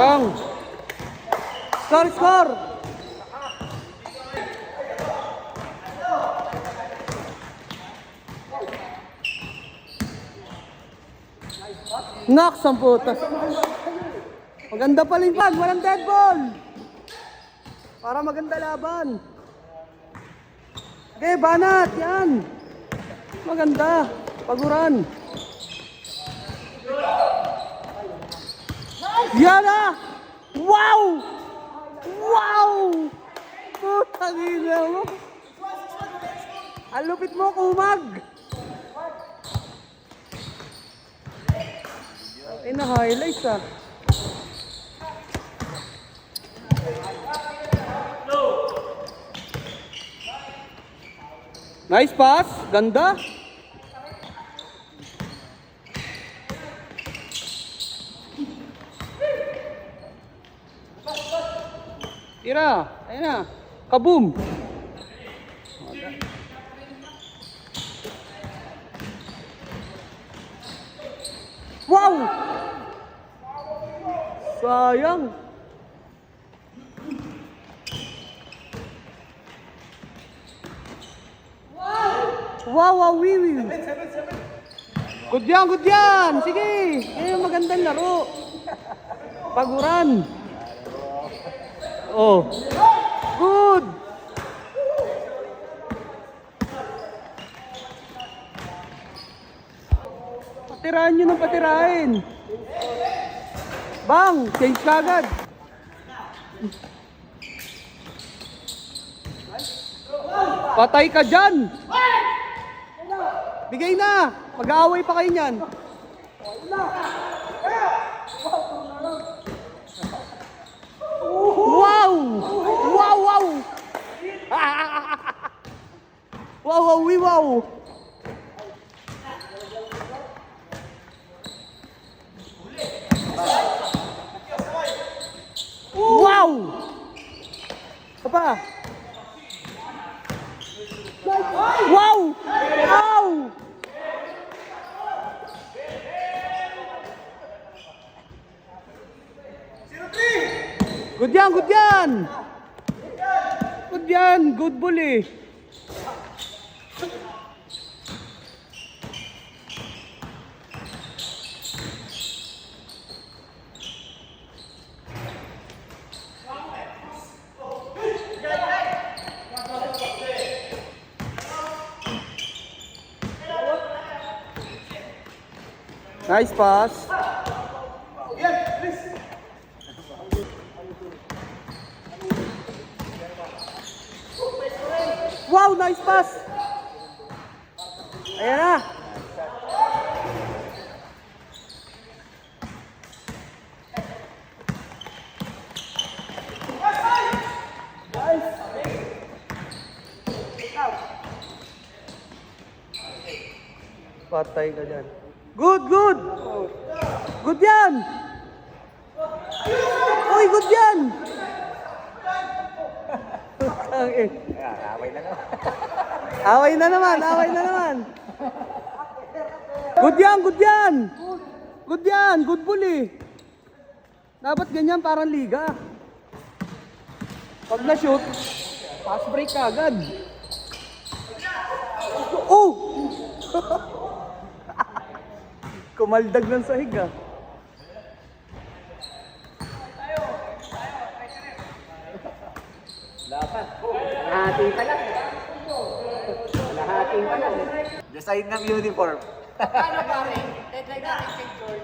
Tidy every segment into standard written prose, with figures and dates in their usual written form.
Bang! Score, score! Knocks ang putas. Maganda pa rin pag, walang dead ball. Para maganda laban. Okay, banat, yan. Maganda. Paguran. Yan ah! Wow! Wow! Putang ina mo. Ang lupit mo, kumag. Ay, na-highlights ah. Nice pass. Ganda. Tira. Ayan na. Kaboom. Wow! Sayang. Wow, wow, wiwi. Good yan, good yan. Sige. Eh, magandang laro. Paguran. Oh. Good. Patirahan nyo ng patirahin. Bang, change kagad. Patay ka dyan. Bigay na. Mag-aaway pa kayo niyan. Wow! Wow, wow! Wow, wow, wow! Wow! Apa? Wow! Wow! Good yan, good yan! Good yan, good ball eh. Nice pass. Wow, nice pass. Ayan na. Patay ka dyan. Good, good. Good yan. Uy, good yan. Away na naman. Away na naman, away na naman. Good yan, good yan. Good yan, good ball eh. Dapat ganyan parang liga. Pag na-shoot, pass break ka agad. Oh! Kumaldag ng sahig ah. Dapat. Lahati pa lang. Lahati pa lang. Design ng uniform. Paano ba rin? Deadline natin picture.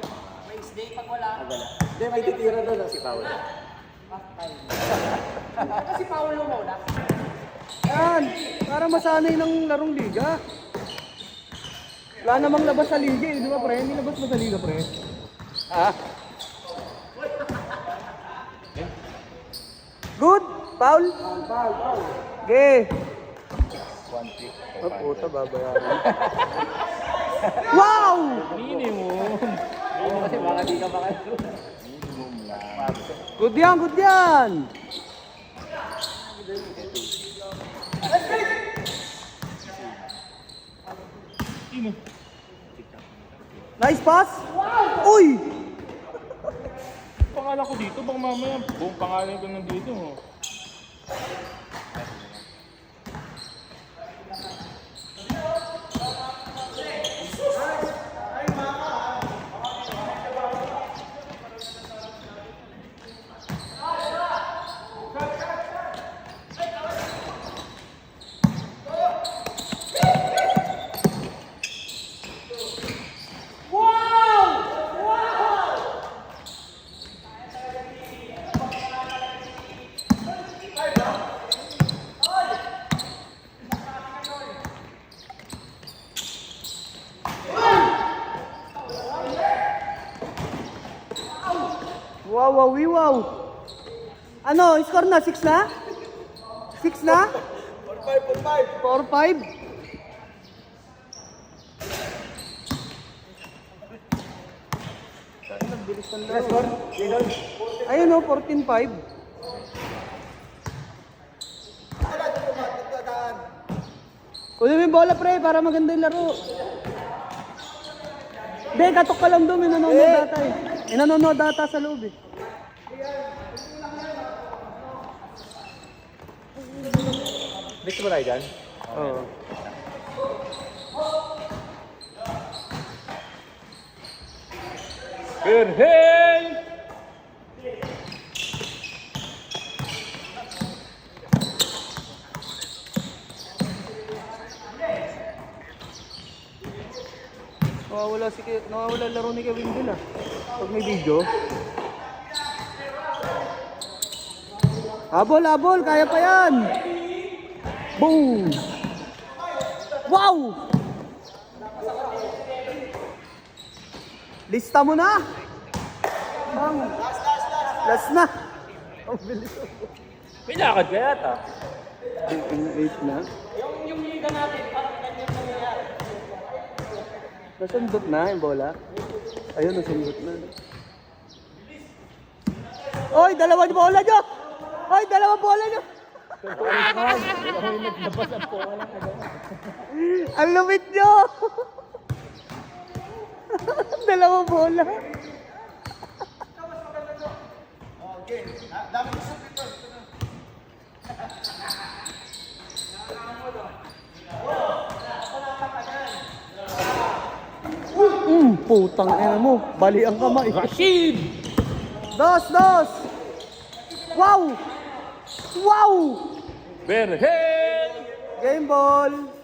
Wednesday pag wala. Hindi, may titira doon si Paolo. Kasi Paulo muna. Yan, para masanay ng larong liga. Wala namang labas sa liga eh, di ba pre? Hindi labas mo sa liga pre? Ah? Good! Foul? Foul. Okay. 1-3. Oh, puta, babayaran. Wow! Minimum. Kasi baka di ka makasunod. Minimum lang. Good yan, good yan! Nice pass! Uy! Pangalan ko dito, bang mamaya buong pangalan ko nandito. Wow, wow, wow! Ano, score na? 6 na? 6 na? 4-5. 4-5? Bilis ng laro. Ayun o, 14-5. Kunin mo yung bola pre, para maganda yung laro. Hindi, katok ka lang doon, may nanonood data eh. May nanonood data sa loob eh. Next mo tayo dyan? Oo. Berhel! Nawawala laro ni Kevin Bill ah. Pag may video. Habol, habol, kaya pa yan. Boom! Wow! Lista mo na. Bang. Last na. Ang bilis. May lakad ka yata. 8 na. Yung liga natin, parang ganyan nangyayari. Nasundot na yung bola. Ayun, nasundot na. Oy, dalawang bola nyo! Oy, dalawang bola nyo! Ang lumit nyo! Dalawang bola. Putang ina mo. Bali ang kamay. Rashid! Dos! Wow! Wow! Berhel! Game ball!